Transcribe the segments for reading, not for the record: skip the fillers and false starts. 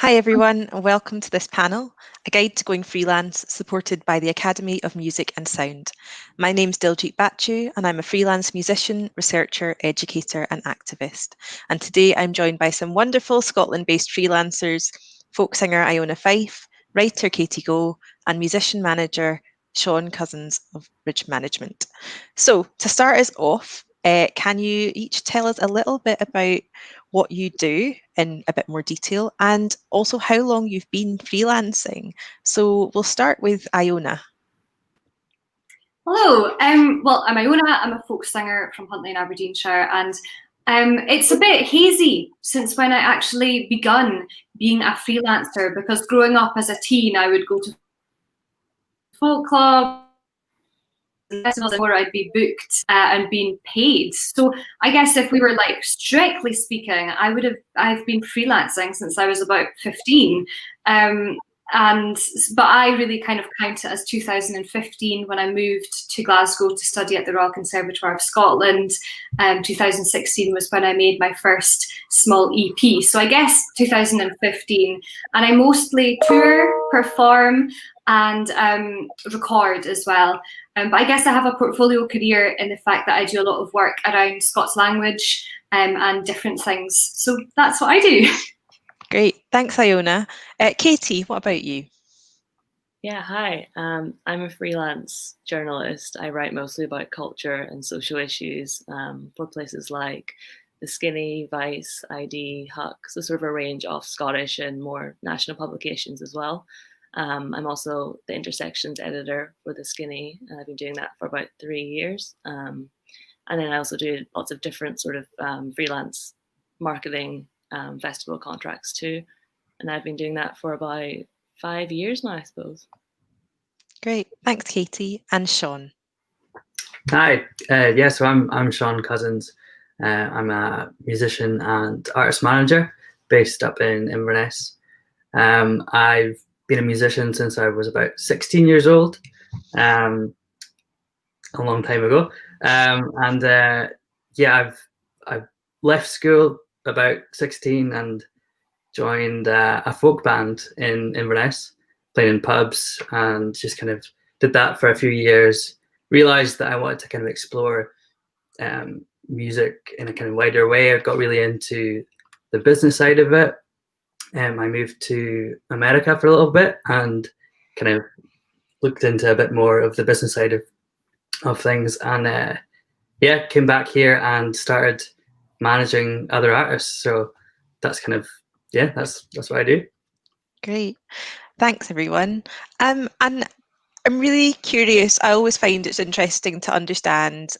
Hi everyone, and welcome to this panel, a guide to going freelance supported by the Academy of Music and Sound. My name's Diljeet Bhachu and I'm a freelance musician, researcher, educator and activist. And today I'm joined by some wonderful Scotland-based freelancers, folk singer Iona Fyfe, writer Katie Go and musician manager Sean Cousins of Bridge Management. So to start us off, can you each tell us a little bit about what you do in a bit more detail and also how long you've been freelancing? So we'll start with Iona. Hello, well, I'm Iona. I'm a folk singer from Huntly in Aberdeenshire, and it's a bit hazy since when I actually begun being a freelancer, because growing up as a teen, I would go to folk clubs, festivals where I'd be booked and being paid. So I guess if we were like strictly speaking, I've been freelancing since I was about 15. But I really kind of count it as 2015 when I moved to Glasgow to study at the Royal Conservatoire of Scotland. 2016 was when I made my first small EP. So I guess 2015, and I mostly tour, perform, and record as well. But I guess I have a portfolio career in the fact that I do a lot of work around Scots language and different things. So that's what I do. Great, thanks Iona. Katie, what about you? Yeah, hi. I'm a freelance journalist. I write mostly about culture and social issues for places like The Skinny, Vice, ID, Huck, so sort of a range of Scottish and more national publications as well. I'm also the intersections editor for The Skinny, and I've been doing that for about 3 years. And then I also do lots of different sort of freelance marketing festival contracts too. And I've been doing that for about 5 years now, I suppose. Great, thanks Katie. And Sean. Hi, so I'm Sean Cousins. I'm a musician and artist manager based up in Inverness. I've been a musician since I was about 16 years old, a long time ago. I've left school about 16 and joined a folk band in Inverness, playing in pubs, and just kind of did that for a few years. Realized that I wanted to kind of explore music in a kind of wider way. I got really into the business side of it. I moved to America for a little bit and kind of looked into a bit more of the business side of things. And came back here and started managing other artists. So that's kind of, that's what I do. Great, thanks everyone. And I'm really curious. I always find it's interesting to understand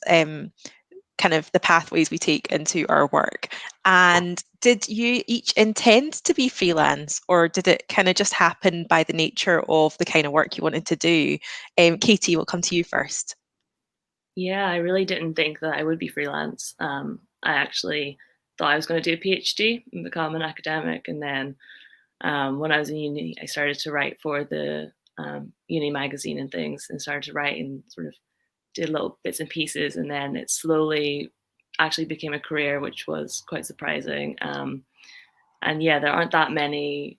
kind of the pathways we take into our work. And did you each intend to be freelance, or did it kind of just happen by the nature of the kind of work you wanted to do? Katie, we'll come to you first. Yeah, I really didn't think that I would be freelance. I actually thought I was going to do a PhD and become an academic. And then when I was in uni, I started to write for the uni magazine and things, and started to write and sort of did little bits and pieces, and then it slowly actually became a career, which was quite surprising. And yeah, there aren't that many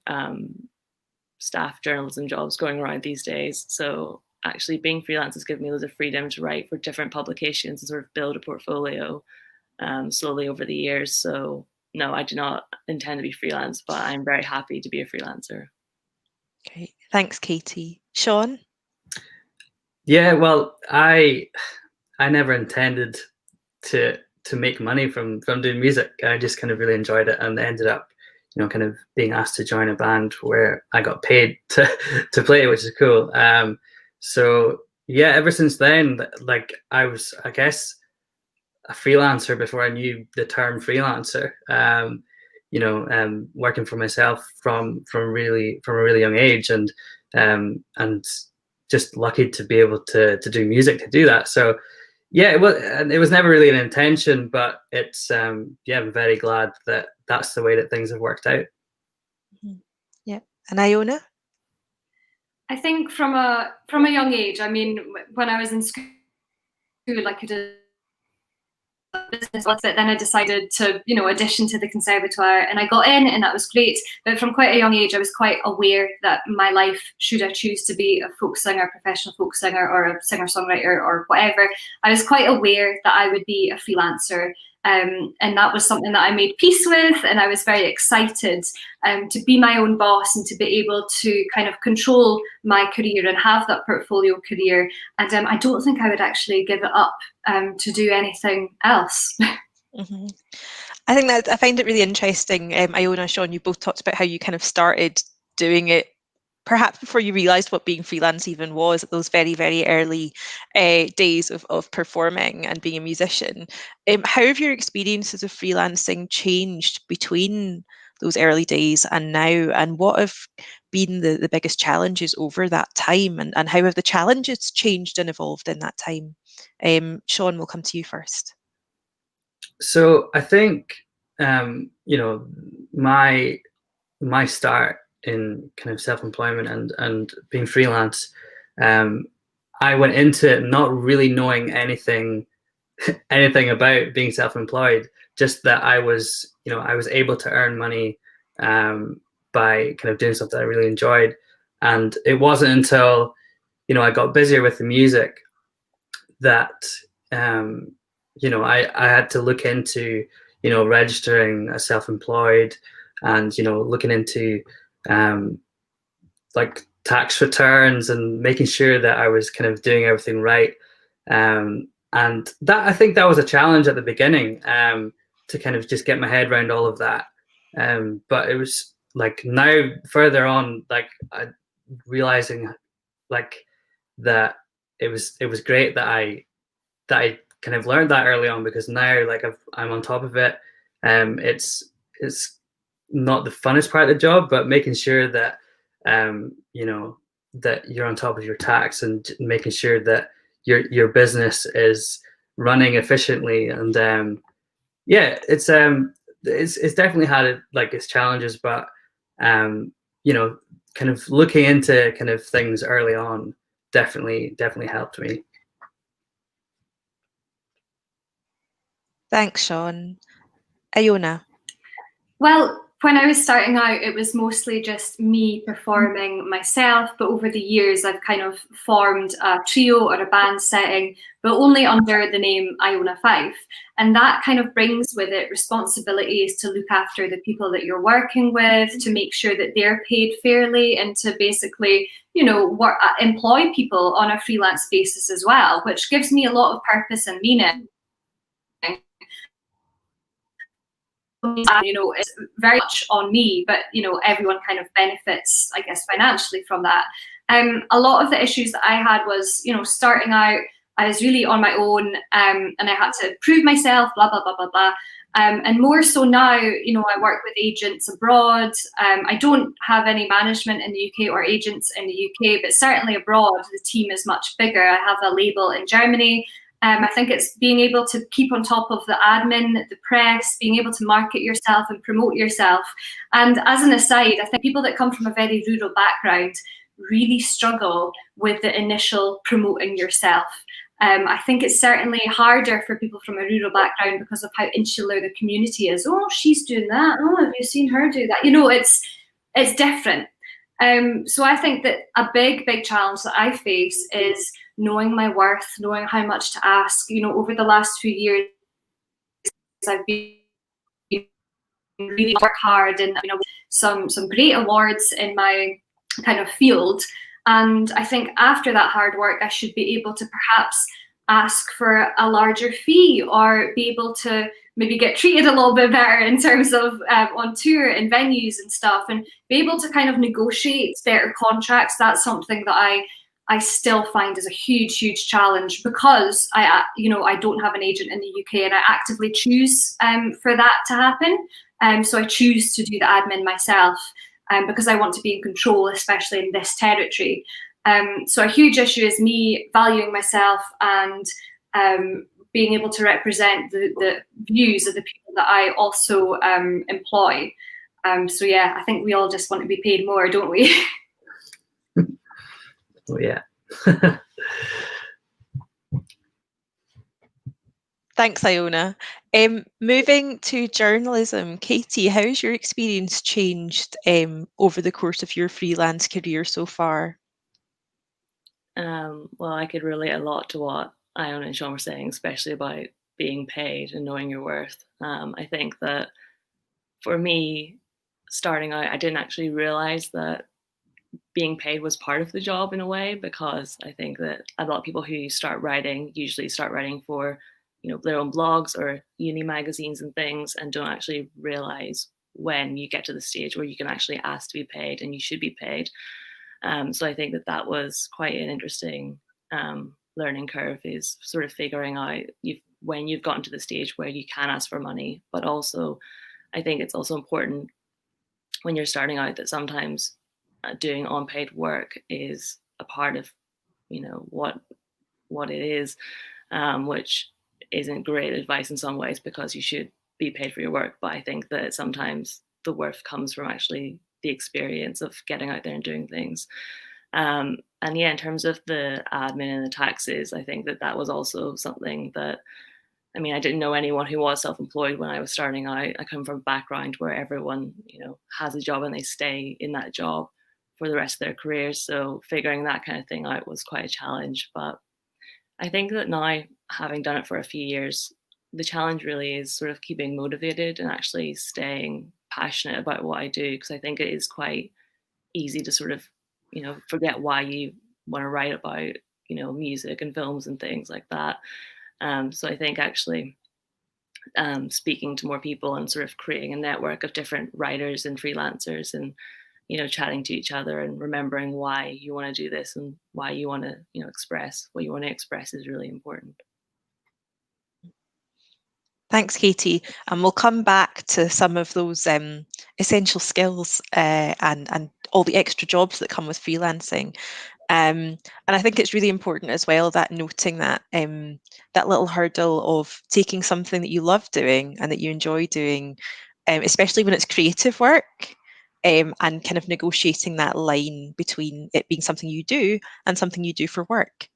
staff journalism jobs going around these days. So actually being freelance has given me loads of freedom to write for different publications and sort of build a portfolio slowly over the years. So no, I do not intend to be freelance, but I'm very happy to be a freelancer. Great, thanks Katie. Sean? Yeah, well, I never intended to make money from doing music. I just kind of really enjoyed it, and ended up, kind of being asked to join a band where I got paid to play, which is cool. So yeah, ever since then, like I was, I guess, a freelancer before I knew the term freelancer. Working for myself from a really young age, and just lucky to be able to do music, to do that. So yeah, it was never really an intention, but it's I'm very glad that that's the way that things have worked out. Yeah, and Iona? I think from a young age, I mean, when I was in school, I could have business with it. Then I decided to, audition to the conservatoire, and I got in, and that was great. But from quite a young age, I was quite aware that my life, should I choose to be a folk singer, professional folk singer, or a singer-songwriter or whatever, I was quite aware that I would be a freelancer. And that was something that I made peace with, and I was very excited to be my own boss and to be able to kind of control my career and have that portfolio career. And I don't think I would actually give it up to do anything else. Mm-hmm. I think that I find it really interesting. Iona, Sean, you both talked about how you kind of started doing it perhaps before you realised what being freelance even was, at those very, very early days of performing and being a musician. How have your experiences of freelancing changed between those early days and now? And what have been the biggest challenges over that time? And how have the challenges changed and evolved in that time? Sean, we'll come to you first. So I think, my start in kind of self-employment and being freelance, I went into it not really knowing anything about being self-employed, just that I was able to earn money by kind of doing something I really enjoyed. And it wasn't until I got busier with the music that I had to look into registering as self-employed, and looking into like tax returns and making sure that I was kind of doing everything right. And that, I think that was a challenge at the beginning, to kind of just get my head around all of that. But it was like, now further on, like realizing like that it was great that I kind of learned that early on, because now like I'm on top of it. It's not the funnest part of the job, but making sure that that you're on top of your tax and making sure that your business is running efficiently. And it's definitely had like its challenges, but kind of looking into kind of things early on definitely helped me. Thanks, Sean. Iona. Well, when I was starting out, it was mostly just me performing myself, but over the years I've kind of formed a trio or a band setting, but only under the name Iona Fyfe. And that kind of brings with it responsibilities to look after the people that you're working with, to make sure that they're paid fairly, and to basically, employ people on a freelance basis as well, which gives me a lot of purpose and meaning. It's very much on me, but everyone kind of benefits, I guess, financially from that. A lot of the issues that I had was, starting out, I was really on my own, and I had to prove myself, blah blah blah blah blah. And more so now, I work with agents abroad. I don't have any management in the UK or agents in the UK, but certainly abroad, the team is much bigger. I have a label in Germany. I think it's being able to keep on top of the admin, the press, being able to market yourself and promote yourself. And as an aside, I think people that come from a very rural background really struggle with the initial promoting yourself. I think it's certainly harder for people from a rural background because of how insular the community is. Oh, she's doing that. Oh, have you seen her do that? It's different. So I think that a big challenge that I face is knowing my worth, knowing how much to ask. Over the last few years, I've been really work hard, and some great awards in my kind of field. And I think after that hard work, I should be able to perhaps ask for a larger fee, or be able to maybe get treated a little bit better in terms of on tour and venues and stuff, and be able to kind of negotiate better contracts. That's something that I still find is a huge challenge, because I don't have an agent in the UK, and I actively choose for that to happen. So I choose to do the admin myself, because I want to be in control, especially in this territory. So a huge issue is me valuing myself and being able to represent the views of the people that I also employ. So yeah, I think we all just want to be paid more, don't we? Oh yeah. Thanks, Iona. Moving to journalism, Katie, how's your experience changed over the course of your freelance career so far? Well, I could relate a lot to what Iona and Sean were saying, especially about being paid and knowing your worth. I think that for me, starting out, I didn't actually realize that being paid was part of the job in a way, because I think that a lot of people who start writing usually start writing for, their own blogs or uni magazines and things, and don't actually realize when you get to the stage where you can actually ask to be paid and you should be paid. So I think that that was quite an interesting learning curve, is sort of figuring out when you've gotten to the stage where you can ask for money. But also, I think it's also important when you're starting out that sometimes doing unpaid work is a part of, what it is, which isn't great advice in some ways, because you should be paid for your work. But I think that sometimes the worth comes from actually the experience of getting out there and doing things. And yeah, in terms of the admin and the taxes, I think that that was also something that, I didn't know anyone who was self-employed when I was starting out. I come from a background where everyone, has a job and they stay in that job for the rest of their careers. So figuring that kind of thing out was quite a challenge. But I think that now, having done it for a few years, the challenge really is sort of keeping motivated and actually staying passionate about what I do, because I think it is quite easy to sort of, forget why you want to write about, music and films and things like that. So I think actually speaking to more people and sort of creating a network of different writers and freelancers, and chatting to each other and remembering why you want to do this and why you want to express what you want to express is really important. Thanks, Katie. And we'll come back to some of those essential skills and all the extra jobs that come with freelancing. And I think it's really important as well that noting that that little hurdle of taking something that you love doing and that you enjoy doing, especially when it's creative work, and kind of negotiating that line between it being something you do and something you do for work,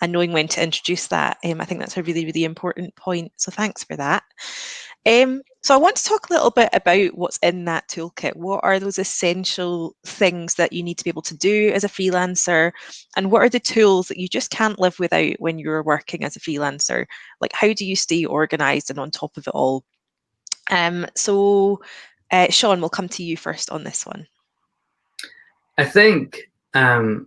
and knowing when to introduce that. I think that's a really, really important point. So thanks for that. So I want to talk a little bit about what's in that toolkit. What are those essential things that you need to be able to do as a freelancer? And what are the tools that you just can't live without when you're working as a freelancer? Like, how do you stay organized and on top of it all? So Sean, we'll come to you first on this one. I think a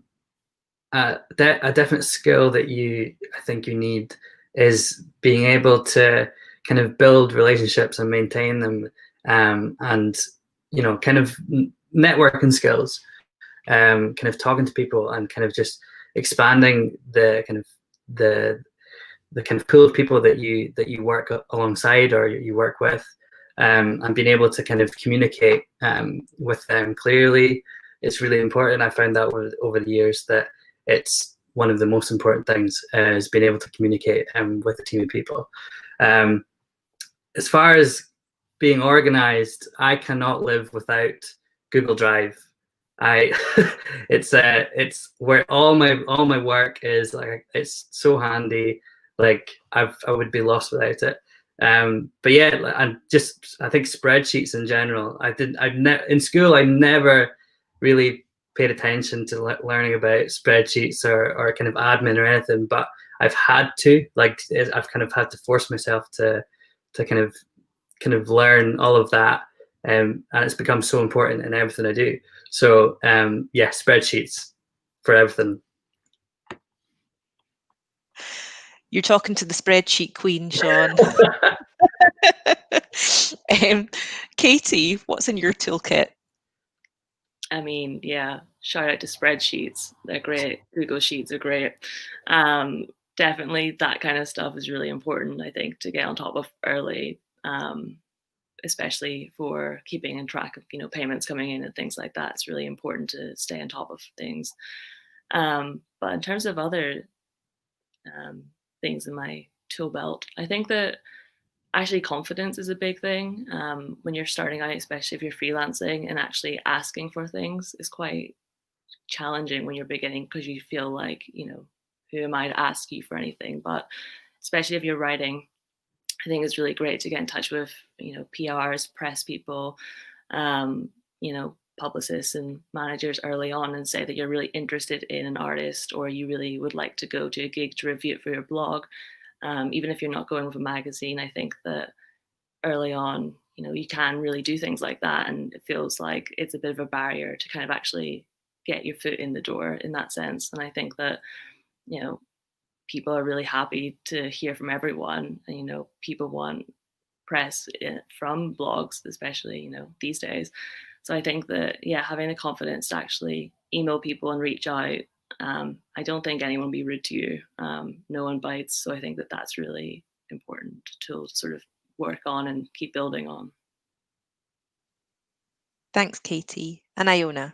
definite skill that I think you need is being able to kind of build relationships and maintain them, and kind of networking skills, kind of talking to people and kind of just expanding the kind of pool of people that you work alongside or you work with, and being able to kind of communicate with them clearly. It's really important. I found that over the years that it's one of the most important things, is being able to communicate with a team of people. As far as being organized, I cannot live without Google Drive. It's where all my work is. Like, it's so handy. Like, I would be lost without it. But yeah, and I think spreadsheets in general. In school I never really paid attention to learning about spreadsheets or kind of admin or anything, but I've had to, I've kind of had to force myself to kind of learn all of that, and it's become so important in everything I do. So yeah, spreadsheets for everything. You're talking to the spreadsheet queen, Sean. Katie, what's in your toolkit? Yeah, shout out to spreadsheets. They're great. Google Sheets are great. Definitely that kind of stuff is really important, I think, to get on top of early, especially for keeping in track of, payments coming in and things like that. It's really important to stay on top of things. But in terms of other things in my tool belt, I think that actually confidence is a big thing when you're starting out, especially if you're freelancing, and actually asking for things is quite challenging when you're beginning, because you feel like, who am I to ask you for anything? But especially if you're writing I think it's really great to get in touch with, PRs, press people, publicists and managers early on, and say that you're really interested in an artist, or you really would like to go to a gig to review it for your blog. Even if you're not going with a magazine, I think that early on, you can really do things like that, and it feels like it's a bit of a barrier to kind of actually get your foot in the door in that sense. And I think that, people are really happy to hear from everyone, and people want press from blogs, especially these days. So I think that, yeah, having the confidence to actually email people and reach out, I don't think anyone will be rude to you. No one bites. So I think that that's really important to sort of work on and keep building on. Thanks, Katie. And Iona?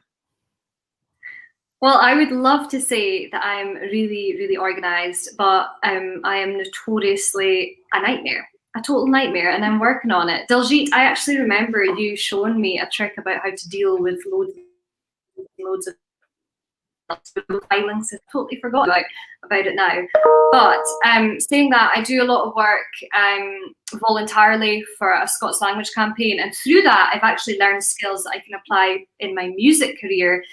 Well, I would love to say that I'm really, really organised, but I am notoriously a nightmare, a total nightmare, and I'm working on it. Diljeet, I actually remember you showing me a trick about how to deal with loads of filings. I totally forgot about it now. But saying that, I do a lot of work voluntarily for a Scots language campaign, and through that I've actually learned skills that I can apply in my music career,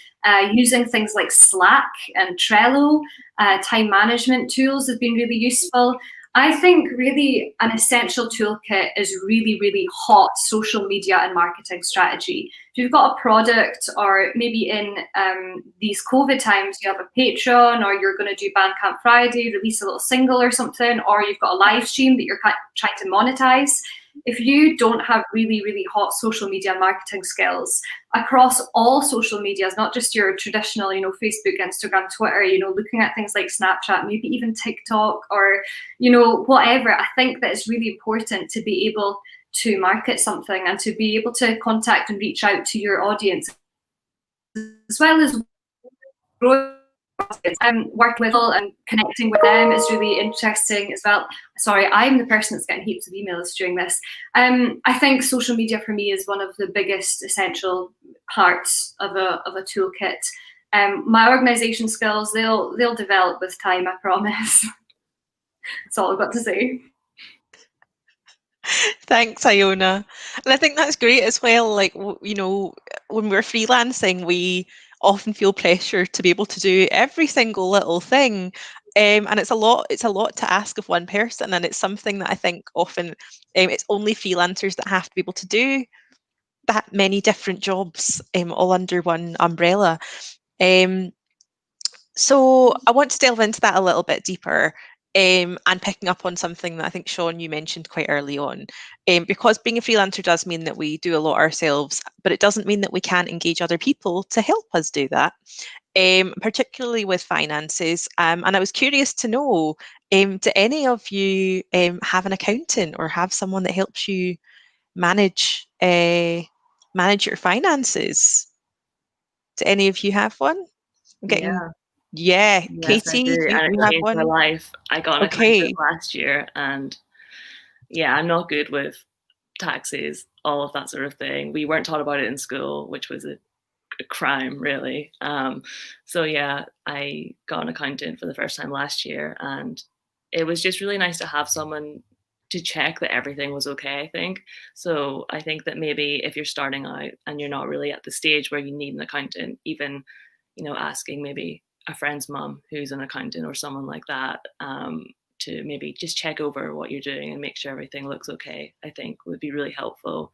using things like Slack and Trello. Time management tools have been really useful. I think really an essential toolkit is really, really hot social media and marketing strategy. If you've got a product, or maybe in these COVID times, you have a Patreon, or you're going to do Bandcamp Friday, release a little single or something, or you've got a live stream that you're trying to monetize. If you don't have really, really hot social media marketing skills across all social medias, not just your traditional, Facebook, Instagram, Twitter, looking at things like Snapchat, maybe even TikTok, or, whatever, I think that it's really important to be able to market something and to be able to contact and reach out to your audience, as well as growing. Working with people and connecting with them is really interesting as well. Sorry, I'm the person that's getting heaps of emails during this. I think social media for me is one of the biggest essential parts of a toolkit. My organisation skills, they'll develop with time, I promise. That's all I've got to say. Thanks, Iona. And I think that's great as well. Like, when we're freelancing, we often feel pressure to be able to do every single little thing. And it's a lot to ask of one person. And it's something that I think often it's only freelancers that have to be able to do that many different jobs all under one umbrella. So I want to delve into that a little bit deeper, and picking up on something that I think, Sean, you mentioned quite early on, because being a freelancer does mean that we do a lot ourselves, but it doesn't mean that we can't engage other people to help us do that, particularly with finances. And I was curious to know, do any of you have an accountant or have someone that helps you manage your finances? Do any of you have one? I'm getting... Yeah, Yes, I Katie, do. you And it have changed my one? life. I got an accountant last year, and yeah, I'm not good with taxes, all of that sort of thing. We weren't taught about it in school, which was a crime, really. So yeah, I got an accountant for the first time last year, and it was just really nice to have someone to check that everything was okay, I think. So I think that maybe if you're starting out and you're not really at the stage where you need an accountant, even, asking maybe a friend's mum who's an accountant or someone like that, to maybe just check over what you're doing and make sure everything looks okay, I think would be really helpful.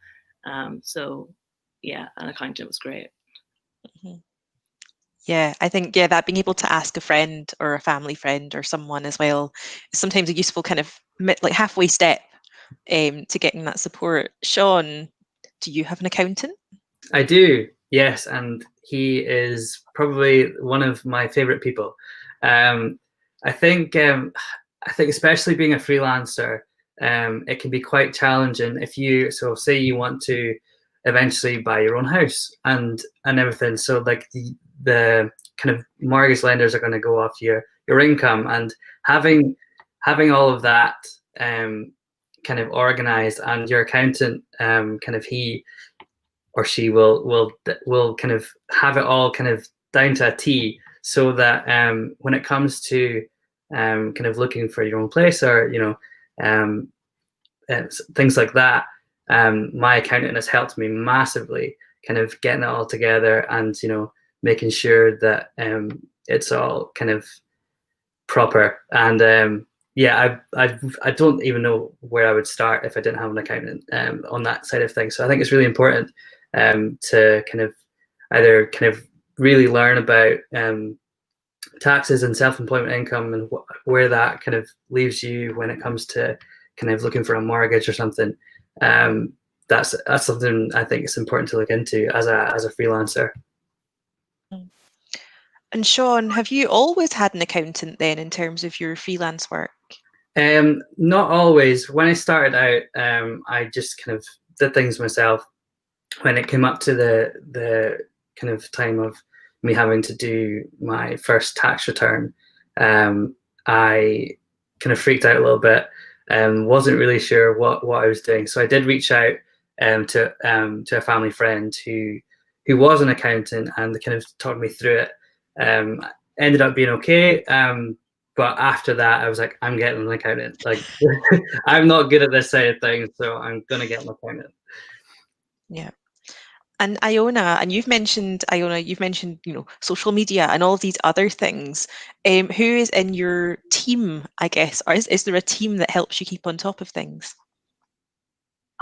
So yeah, an accountant was great. Mm-hmm. Yeah, I think, that being able to ask a friend or a family friend or someone as well is sometimes a useful kind of like halfway step to getting that support. Sean, do you have an accountant? I do, yes, and he is probably one of my favorite people. I think especially being a freelancer, it can be quite challenging if you say you want to eventually buy your own house and everything. So like the kind of mortgage lenders are going to go off your income, and having all of that kind of organized, and your accountant kind of he or she will kind of have it all kind of down to a T, so that when it comes to kind of looking for your own place, or things like that. My accountant has helped me massively, kind of getting it all together and, you know, making sure that it's all kind of proper. And yeah, I don't even know where I would start if I didn't have an accountant on that side of things. So I think it's really important to kind of either kind of really learn about taxes and self-employment income and where that kind of leaves you when it comes to kind of looking for a mortgage or something. That's something I think it's important to look into as a freelancer. And Sean, have you always had an accountant then in terms of your freelance work? Not always. When I started out, I just kind of did things myself. When it came up to the kind of time of me having to do my first tax return, I kind of freaked out a little bit and wasn't really sure what I was doing. So I did reach out to a family friend who was an accountant and kind of talked me through it. Ended up being okay. But after that, I was like, I'm getting an accountant. Like, I'm not good at this side of things, so I'm gonna get an accountant. Yeah. And Iona, and you've mentioned, you know, social media and all of these other things. Who is in your team, I guess? Or is there a team that helps you keep on top of things?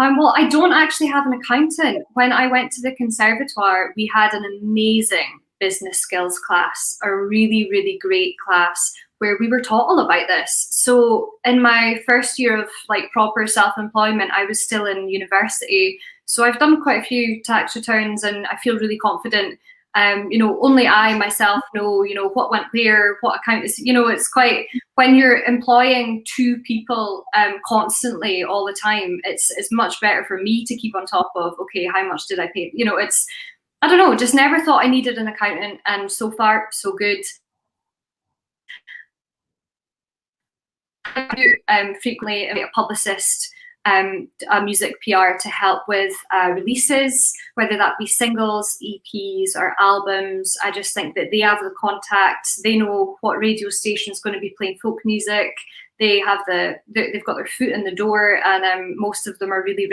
Well, I don't actually have an accountant. When I went to the conservatoire, we had an amazing business skills class, a really, really great class where we were taught all about this. So in my first year of like proper self-employment, I was still in university. So I've done quite a few tax returns and I feel really confident. You know, only I myself know, you know, what went where, what account is, you know, it's quite, when you're employing two people constantly all the time, it's much better for me to keep on top of, okay, how much did I pay? You know, it's, I don't know, just never thought I needed an accountant, and so far, so good. Frequently a publicist, a music PR to help with releases, whether that be singles, EPs or albums. I just think that they have the contacts, they know what radio station is going to be playing folk music, they have they've got their foot in the door, and most of them are really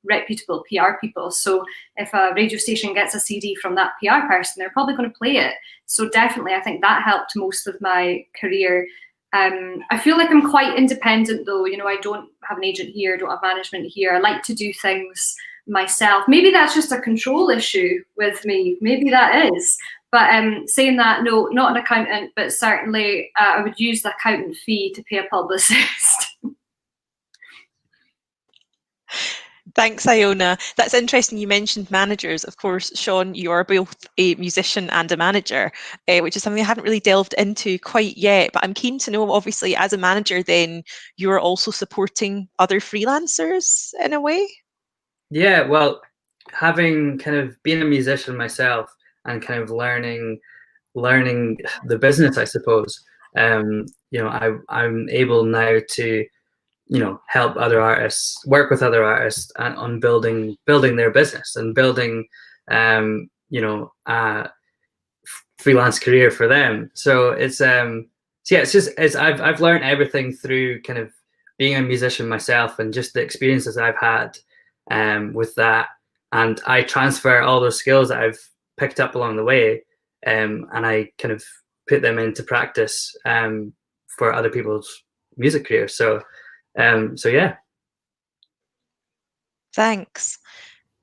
reputable PR people. So if a radio station gets a CD from that PR person, they're probably going to play it. So definitely I think that helped most of my career. I feel like I'm quite independent though, you know, I don't have an agent here, don't have management here. I like to do things myself. Maybe that's just a control issue with me, maybe that is. But saying that, no, not an accountant, but certainly I would use the accountant fee to pay a publicist. Thanks, Iona. That's interesting. You mentioned managers. Of course, Sean, you are both a musician and a manager, which is something I haven't really delved into quite yet. But I'm keen to know, obviously, as a manager, then you're also supporting other freelancers in a way? Yeah, well, having kind of been a musician myself and kind of learning the business, I suppose, you know, I'm able now to, you know, help other artists, work with other artists on building their business and building, you know, a freelance career for them. So it's so yeah, I've learned everything through kind of being a musician myself and just the experiences I've had with that, and I transfer all those skills that I've picked up along the way, and I kind of put them into practice for other people's music careers. So yeah. Thanks.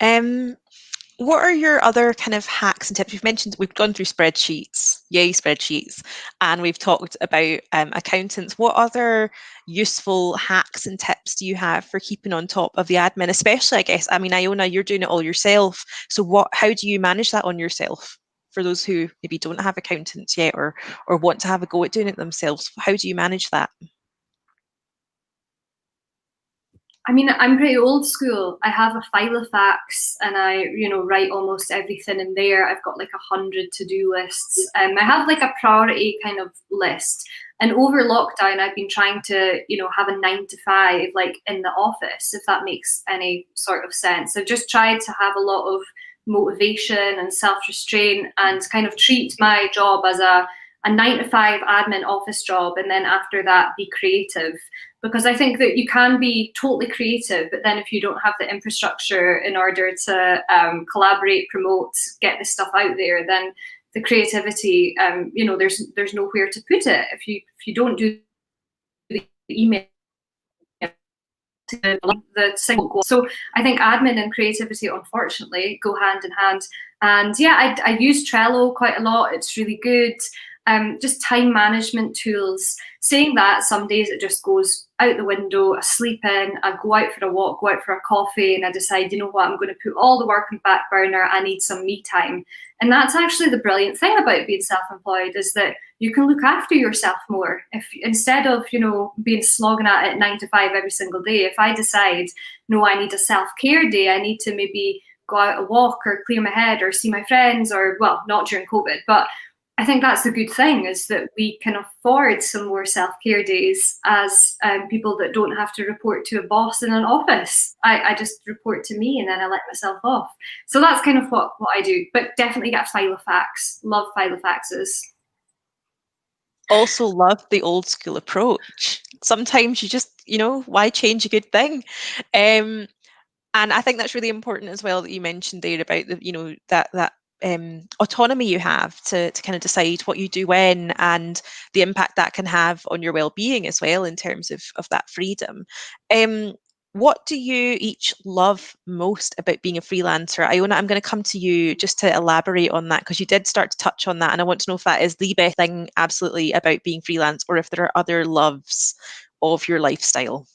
What are your other kind of hacks and tips? We've gone through spreadsheets, yay spreadsheets, and we've talked about accountants. What other useful hacks and tips do you have for keeping on top of the admin? Especially, I guess, I mean, Iona, you're doing it all yourself. So how do you manage that on yourself? For those who maybe don't have accountants yet or want to have a go at doing it themselves, how do you manage that? I mean, I'm pretty old school. I have a Filofax and I, you know, write almost everything in there. I've got like 100 to-do lists. I have like a priority kind of list. And over lockdown, I've been trying to, you know, have a 9 to 5, like in the office, if that makes any sort of sense. I've just tried to have a lot of motivation and self-restraint and kind of treat my job as a 9-to-5 admin office job and then after that be creative. Because I think that you can be totally creative, but then if you don't have the infrastructure in order to collaborate, promote, get this stuff out there, then the creativity, there's nowhere to put it. If you don't do the email, the single goal. So I think admin and creativity, unfortunately, go hand in hand. And yeah, I use Trello quite a lot. It's really good. Just time management tools. Saying that, some days it just goes out the window. I sleep in, I go out for a walk, go out for a coffee, and I decide, you know what, I'm going to put all the work on back burner. I need some me time. And that's actually the brilliant thing about being self-employed, is that you can look after yourself more. If instead of, being slogging at it 9 to 5 every single day, if I decide, no, I need a self-care day, I need to maybe go out a walk or clear my head or see my friends, or, well, not during COVID, but I think that's the good thing, is that we can afford some more self-care days as people that don't have to report to a boss in an office. I just report to me and then I let myself off. So that's kind of what I do, but definitely get Filofax. Love Filofaxes. Also love the old school approach. Sometimes you just, why change a good thing? And I think that's really important as well that you mentioned there about the, that autonomy you have to kind of decide what you do when, and the impact that can have on your well-being as well in terms of that freedom. What do you each love most about being a freelancer? Iona, I'm going to come to you just to elaborate on that, because you did start to touch on that, and I want to know if that is the best thing absolutely about being freelance, or if there are other loves of your lifestyle.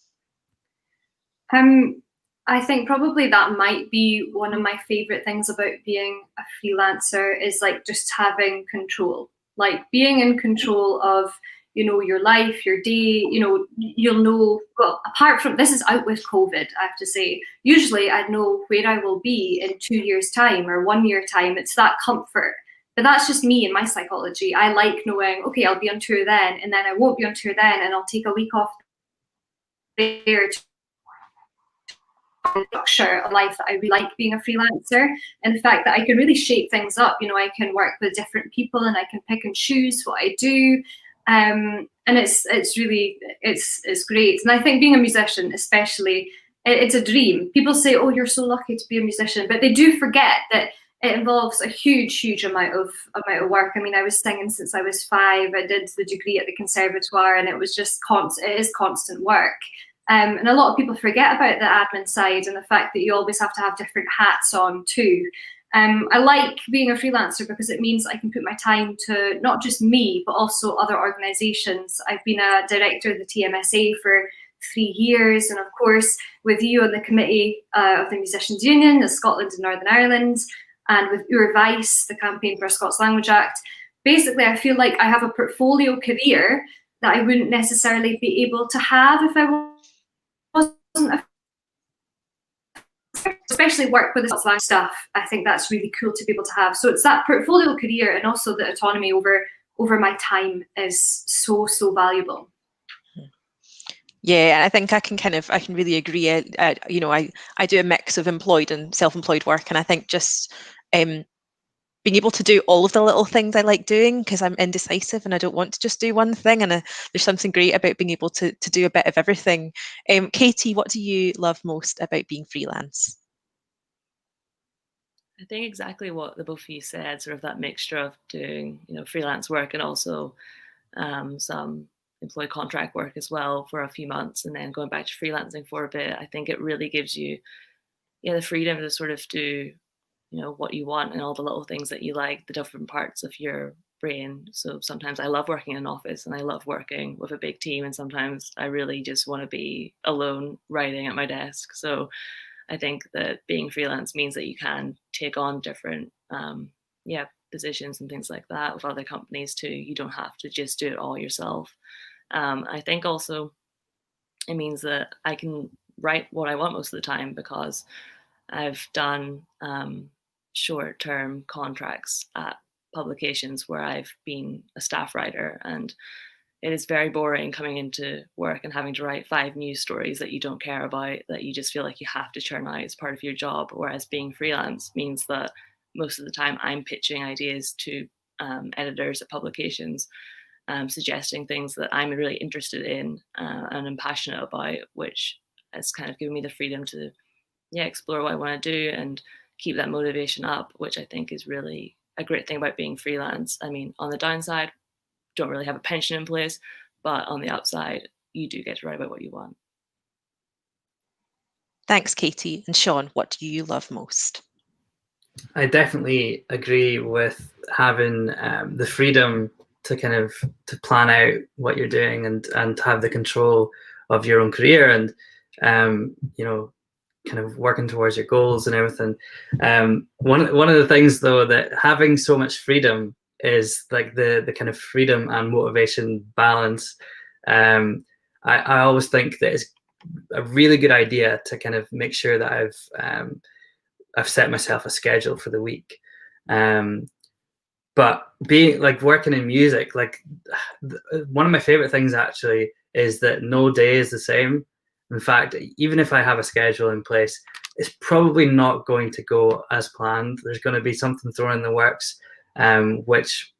I think probably that might be one of my favorite things about being a freelancer, is like just having control, like being in control of, your life, your day, you'll know, well, apart from, this is out with COVID, I have to say, usually I know where I will be in 2 years' time or 1 year time. It's that comfort. But that's just me and my psychology. I like knowing, okay, I'll be on tour then, and then I won't be on tour then, and I'll take a week off there to structure of life that I really like being a freelancer, and the fact that I can really shape things up. I can work with different people and I can pick and choose what I do. And it's really, it's great. And I think being a musician, especially, it's a dream. People say, oh, you're so lucky to be a musician, but they do forget that it involves a huge amount of work. I mean, I was singing since I was 5. I did the degree at the conservatoire, and it was just it is constant work. And a lot of people forget about the admin side and the fact that you always have to have different hats on too. I like being a freelancer because it means I can put my time to not just me, but also other organisations. I've been a director of the TMSA for 3 years, and of course with you on the committee of the Musicians Union of Scotland and Northern Ireland, and with Vice, the Campaign for a Scots Language Act. Basically, I feel like I have a portfolio career that I wouldn't necessarily be able to have if I wasn't especially work with the Scots language stuff. I think that's really cool to be able to have. So it's that portfolio career, and also the autonomy over my time is so valuable. Yeah, I think I can really agree. I do a mix of employed and self-employed work, and I think just being able to do all of the little things I like doing, because I'm indecisive and I don't want to just do one thing, and there's something great about being able to do a bit of everything. Katie, what do you love most about being freelance? I think exactly what the both of you said, sort of that mixture of doing, freelance work and also some employed contract work as well for a few months, and then going back to freelancing for a bit. I think it really gives you, the freedom to sort of do, what you want and all the little things that you like, the different parts of your brain. So sometimes I love working in an office and I love working with a big team, and sometimes I really just want to be alone writing at my desk. So I think that being freelance means that you can take on different positions and things like that with other companies too. You don't have to just do it all yourself. I think also it means that I can write what I want most of the time, because I've done short-term contracts at publications where I've been a staff writer, and it is very boring coming into work and having to write 5 news stories that you don't care about, that you just feel like you have to churn out as part of your job. Whereas being freelance means that most of the time I'm pitching ideas to editors at publications, suggesting things that I'm really interested in and I'm passionate about, which has kind of given me the freedom to explore what I want to do and keep that motivation up, which I think is really a great thing about being freelance. I mean, on the downside, don't really have a pension in place, but on the upside, you do get to write about what you want. Thanks, Katie. And Sean, what do you love most? I definitely agree with having the freedom to kind of to plan out what you're doing and have the control of your own career and you know, kind of working towards your goals and everything. One of the things though that having so much freedom is like the kind of freedom and motivation balance. I always think that it's a really good idea to kind of make sure that I've set myself a schedule for the week. But being like working in music, like one of my favorite things actually is that no day is the same. In fact, even if I have a schedule in place, it's probably not going to go as planned. There's going to be something thrown in the works, which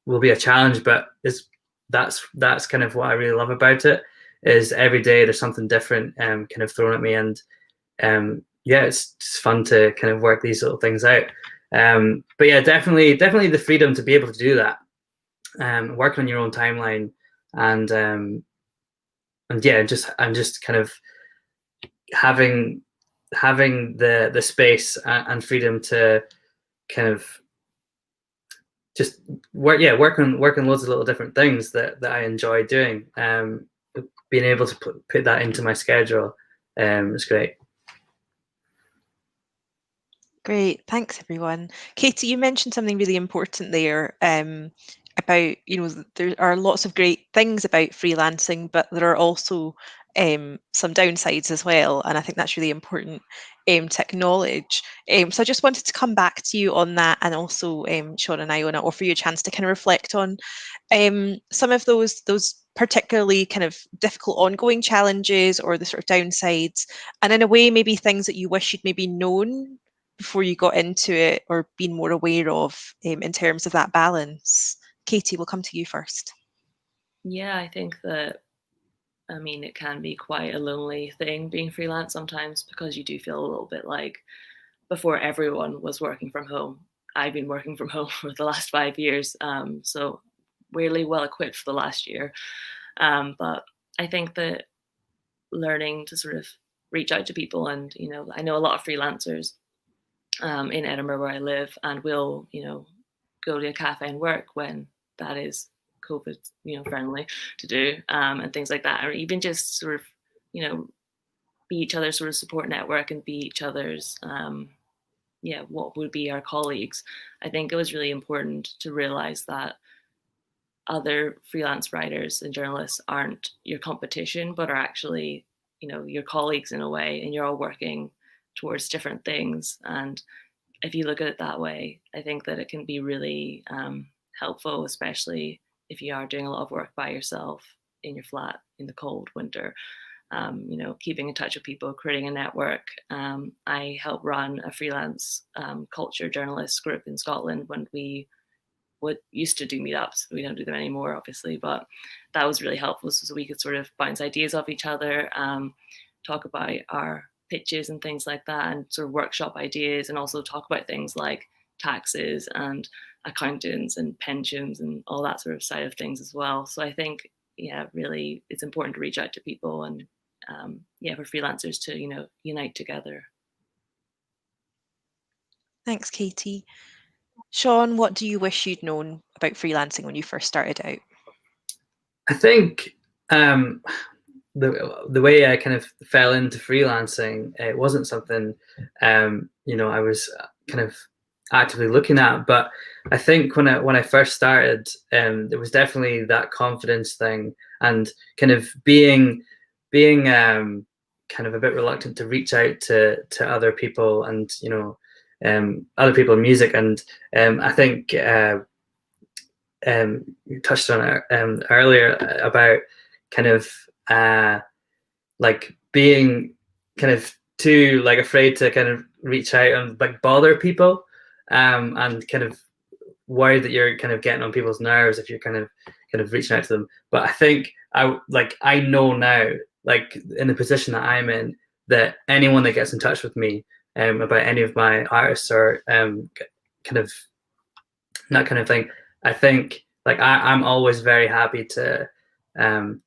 will be a challenge, but that's kind of what I really love about it, is every day there's something different kind of thrown at me, and yeah, it's just fun to kind of work these little things out. But yeah, definitely the freedom to be able to do that, work on your own timeline, and yeah, just kind of having the space and freedom to kind of just work on loads of little different things that I enjoy doing. Being able to put that into my schedule is great. Great, thanks everyone. Katie, you mentioned something really important there about, you know, there are lots of great things about freelancing, but there are also some downsides as well, and I think that's really important to acknowledge. So I just wanted to come back to you on that, and also Sean and Iona, offer you a chance to kind of reflect on some of those particularly kind of difficult ongoing challenges or the sort of downsides, and in a way maybe things that you wish you'd maybe known before you got into it or been more aware of in terms of that balance. Katie, we'll come to you first. Yeah, I think that, I mean, it can be quite a lonely thing being freelance sometimes, because you do feel a little bit like, before everyone was working from home, I've been working from home for the last 5 years, so really well equipped for the last year. But I think that learning to sort of reach out to people, and, you know, I know a lot of freelancers in Edinburgh where I live, and we'll, you know, go to a cafe and work when that is COVID, you know, friendly to do, and things like that, or even just sort of, you know, be each other's sort of support network and be each other's, what would be our colleagues. I think it was really important to realize that other freelance writers and journalists aren't your competition, but are actually, you know, your colleagues in a way, and you're all working towards different things. And if you look at it that way, I think that it can be really helpful, especially if you are doing a lot of work by yourself in your flat in the cold winter. You know, keeping in touch with people, creating a network. I helped run a freelance culture journalists group in Scotland when we used to do meetups. We don't do them anymore, obviously, but that was really helpful, so we could sort of bounce ideas off each other, talk about our pitches and things like that, and sort of workshop ideas, and also talk about things like taxes and accountants and pensions and all that sort of side of things as well. So I think, yeah, really it's important to reach out to people, and for freelancers to, you know, unite together. Thanks, Katie. Sean, what do you wish you'd known about freelancing when you first started out? I think the way I kind of fell into freelancing, it wasn't something you know, I was kind of actively looking at, but I think when I first started, there was definitely that confidence thing, and kind of being kind of a bit reluctant to reach out to other people, and, you know, other people in music. And I think you touched on it earlier about kind of like being kind of too like afraid to kind of reach out and like bother people, and kind of worried that you're kind of getting on people's nerves if you're kind of reaching out to them. But I think I know now, like in the position that I'm in, that anyone that gets in touch with me about any of my artists or kind of that kind of thing, I think like I'm always very happy to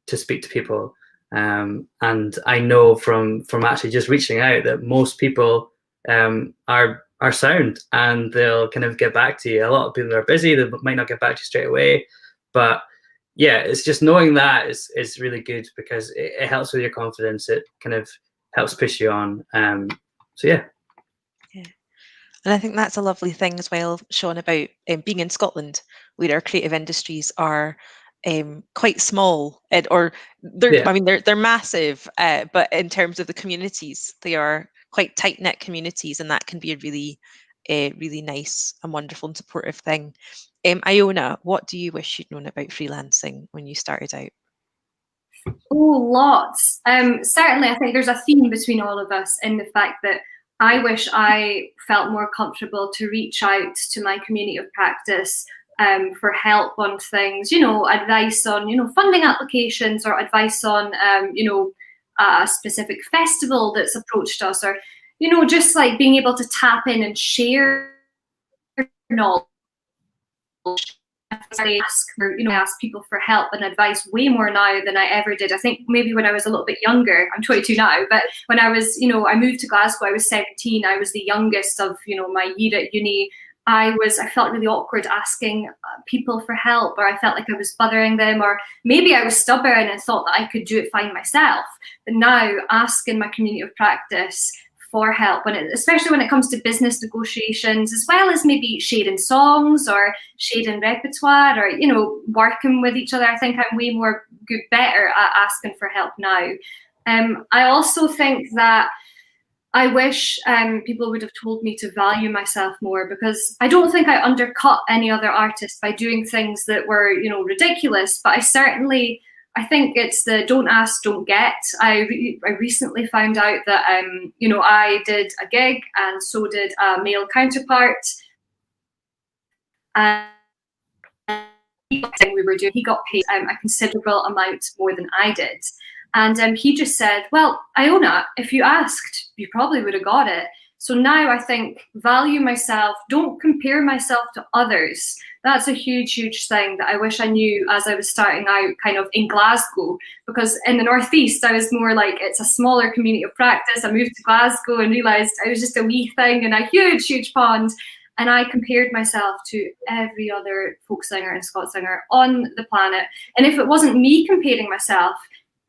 speak to people. And I know from actually just reaching out that most people are sound and they'll kind of get back to you. A lot of people are busy; they might not get back to you straight away. But yeah, it's just knowing that is really good because it helps with your confidence. It kind of helps push you on. So yeah. And I think that's a lovely thing as well, Sean, about being in Scotland, where our creative industries are quite small, or they're, I mean, they're massive, but in terms of the communities, they are quite tight-knit communities, and that can be a really nice and wonderful and supportive thing. Iona, what do you wish you'd known about freelancing when you started out? Oh, lots. Certainly, I think there's a theme between all of us in the fact that I wish I felt more comfortable to reach out to my community of practice for help on things, advice on, funding applications, or advice on, a specific festival that's approached us, or, just like being able to tap in and share knowledge. I ask people for help and advice way more now than I ever did. I think maybe when I was a little bit younger, I'm 22 now, but when I was, I moved to Glasgow, I was 17, I was the youngest of, my year at uni. I felt really awkward asking people for help, or I felt like I was bothering them, or maybe I was stubborn and thought that I could do it fine myself. But now asking my community of practice for help, especially when it comes to business negotiations, as well as maybe sharing songs or sharing repertoire, or working with each other. I think I'm way better at asking for help now. I also think that I wish people would have told me to value myself more, because I don't think I undercut any other artist by doing things that were ridiculous, but I think it's the don't ask, don't get. I recently found out that, I did a gig and so did a male counterpart. And he got paid a considerable amount more than I did. And he just said, well, Iona, if you asked, you probably would have got it. So now I think value myself, don't compare myself to others. That's a huge thing that I wish I knew as I was starting out kind of in Glasgow, because in the Northeast, I was more like, it's a smaller community of practice. I moved to Glasgow and realised I was just a wee thing in a huge pond. And I compared myself to every other folk singer and Scots singer on the planet. And if it wasn't me comparing myself,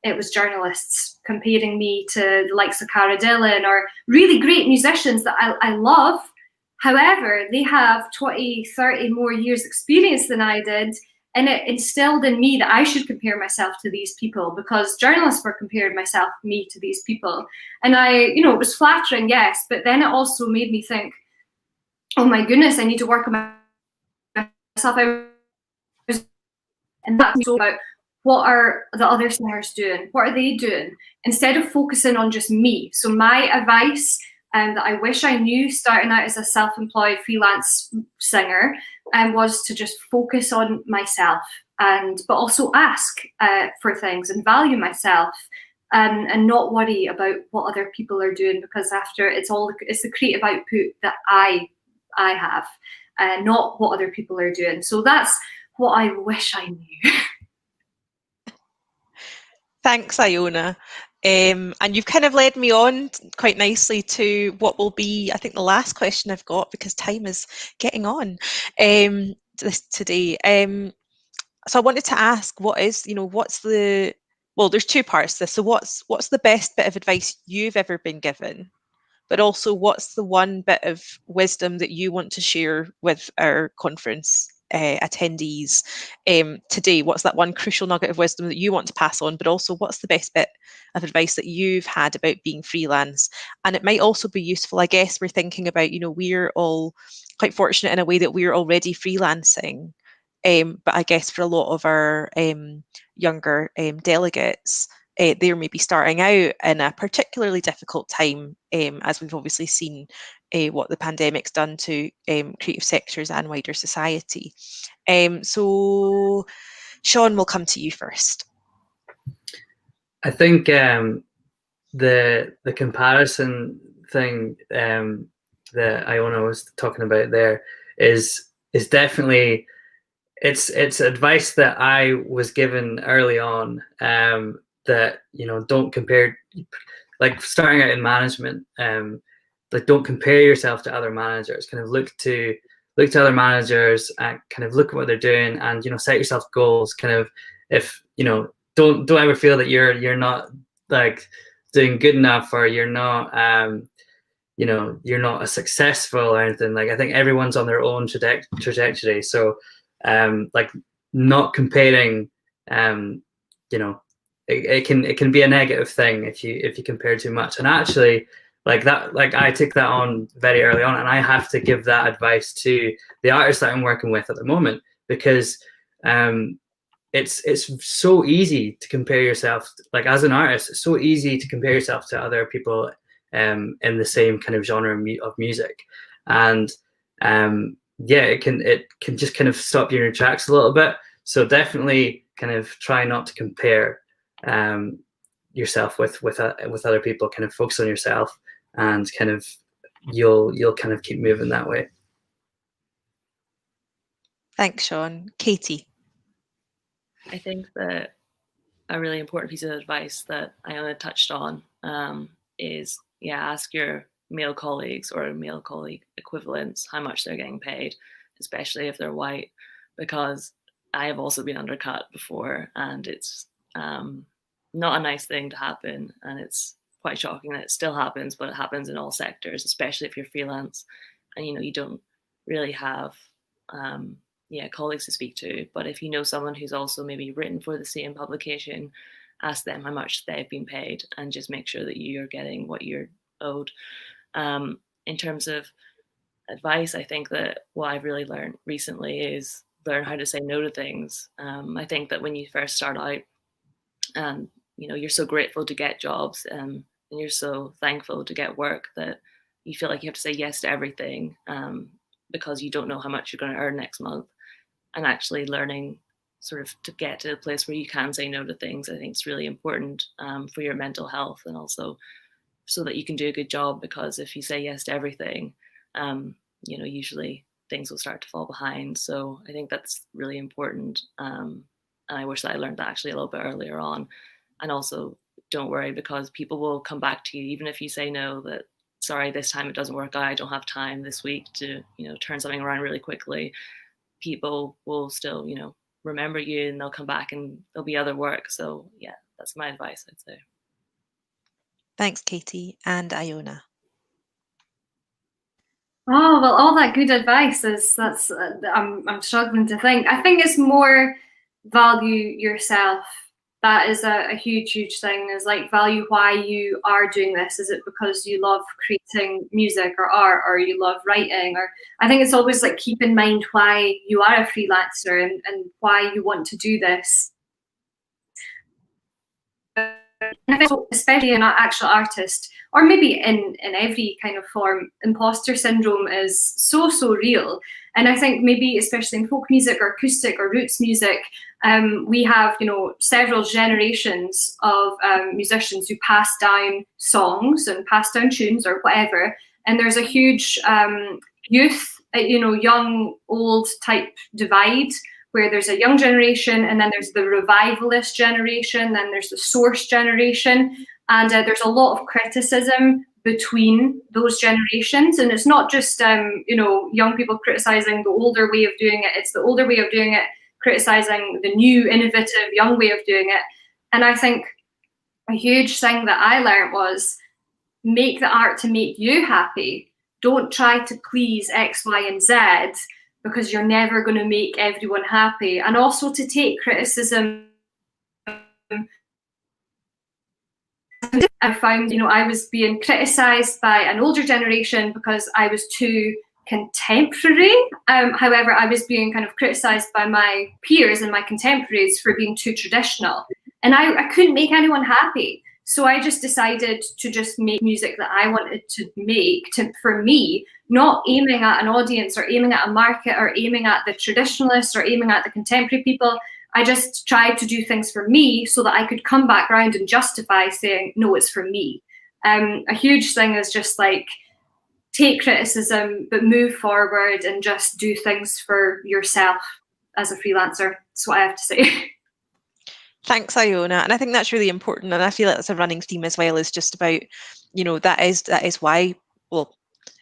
it was journalists comparing me to the likes of Cara Dillon, or really great musicians that I love. However, they have 20, 30 more years experience than I did. And it instilled in me that I should compare myself to these people, because journalists were comparing me to these people. And it was flattering, yes, but then it also made me think, oh my goodness, I need to work on myself. And that's about, what are the other singers doing? What are they doing? Instead of focusing on just me. So my advice that I wish I knew starting out as a self-employed freelance singer was to just focus on myself, but also ask for things and value myself, and not worry about what other people are doing, because after it's the creative output that I have, not what other people are doing. So that's what I wish I knew. Thanks, Iona. And you've kind of led me on quite nicely to what will be, I think, the last question I've got, because time is getting on today. So I wanted to ask, there's two parts to this. So what's the best bit of advice you've ever been given? But also, what's the one bit of wisdom that you want to share with our conference attendees today? What's that one crucial nugget of wisdom that you want to pass on? But also, what's the best bit of advice that you've had about being freelance? And it might also be useful, I guess, we're thinking about, we're all quite fortunate in a way that we're already freelancing. But I guess for a lot of our younger delegates, they're maybe starting out in a particularly difficult time, as we've obviously seen what the pandemic's done to creative sectors and wider society. So Sean, we'll come to you first. I think the comparison thing that Iona was talking about there is definitely, it's advice that I was given early on, that, you know, don't compare, like starting out in management, like don't compare yourself to other managers. Kind of look to other managers and kind of look at what they're doing, and, you know, set yourself goals. Kind of, if, you know, don't ever feel that you're not like doing good enough, or you're not you know, you're not as successful or anything. Like, I think everyone's on their own trajectory. So like not comparing, you know, it can be a negative thing if you compare too much. And actually, like that, like I took that on very early on, and I have to give that advice to the artists that I'm working with at the moment, because it's so easy to compare yourself. Like, as an artist, it's so easy to compare yourself to other people in the same kind of genre of music. And yeah, it can just kind of stop you in your tracks a little bit. So definitely kind of try not to compare yourself with other people. Kind of focus on yourself, and kind of you'll kind of keep moving that way. Thanks, Sean. Katie. I think that a really important piece of advice that Iona touched on is, ask your male colleagues or male colleague equivalents how much they're getting paid, especially if they're white, because I have also been undercut before, and it's not a nice thing to happen, and it's quite shocking that it still happens, but it happens in all sectors, especially if you're freelance and, you know, you don't really have colleagues to speak to. But if you know someone who's also maybe written for the same publication, ask them how much they've been paid, and just make sure that you're getting what you're owed. In terms of advice, I think that what I've really learned recently is learn how to say no to things. I think that when you first start out, you know, you're so grateful to get jobs, and you're so thankful to get work, that you feel like you have to say yes to everything, because you don't know how much you're going to earn next month. And actually learning sort of to get to a place where you can say no to things, I think it's really important for your mental health, and also so that you can do a good job. Because if you say yes to everything, you know, usually things will start to fall behind. So I think that's really important. And I wish that I learned that actually a little bit earlier on. And also, don't worry, because people will come back to you, even if you say no, that, sorry, this time it doesn't work out, I don't have time this week to, you know, turn something around really quickly. People will still, you know, remember you, and they'll come back, and there'll be other work. So yeah, that's my advice, I'd say. Thanks, Katie. And Iona. Oh, well, all that good advice I'm struggling to think. I think it's more value yourself. That is a huge thing, is like value why you are doing this. Is it because you love creating music or art, or you love writing? Or I think it's always like, keep in mind why you are a freelancer and why you want to do this. Especially an actual artist, or maybe in every kind of form, imposter syndrome is so real. And I think maybe especially in folk music or acoustic or roots music, we have, you know, several generations of musicians who pass down songs and pass down tunes or whatever. And there's a huge youth, you know, young, old type divide, where there's a young generation, and then there's the revivalist generation, then there's the source generation. And there's a lot of criticism between those generations. And it's not just, you know, young people criticizing the older way of doing it. It's the older way of doing it criticizing the new, innovative, young way of doing it. And I think a huge thing that I learned was, make the art to make you happy. Don't try to please X, Y, and Z, because you're never going to make everyone happy. And also to take criticism. I found, you know, I was being criticized by an older generation because I was too contemporary. However, I was being kind of criticized by my peers and my contemporaries for being too traditional. And I couldn't make anyone happy. So I just decided to just make music that I wanted to make for me, not aiming at an audience or aiming at a market or aiming at the traditionalists or aiming at the contemporary people. I just tried to do things for me so that I could come back around and justify saying, no, it's for me. A huge thing is just like, take criticism, but move forward and just do things for yourself as a freelancer. That's what I have to say. Thanks, Iona. And I think that's really important. And I feel like that's a running theme as well, is just about, that is why, well,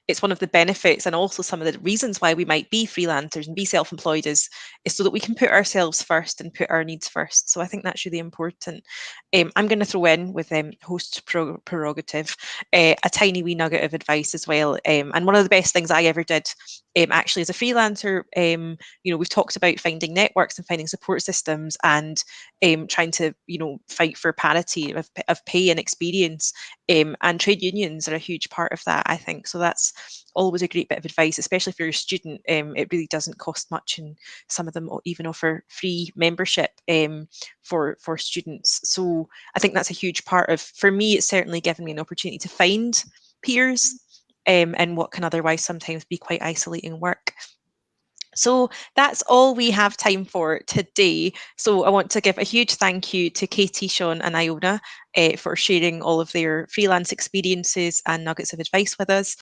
it's one of the benefits and also some of the reasons why we might be freelancers and be self-employed is so that we can put ourselves first and put our needs first. So I think that's really important. I'm going to throw in with host prerogative a tiny wee nugget of advice as well. And one of the best things I ever did actually as a freelancer, we've talked about finding networks and finding support systems and trying to, fight for parity of pay and experience. And trade unions are a huge part of that, I think. So that's always a great bit of advice, especially if you're a student. It really doesn't cost much, and some of them even offer free membership for students. So I think that's a huge part of, for me, it's certainly given me an opportunity to find peers and what can otherwise sometimes be quite isolating work. So that's all we have time for today. So I want to give a huge thank you to Katie, Sean and Iona for sharing all of their freelance experiences and nuggets of advice with us.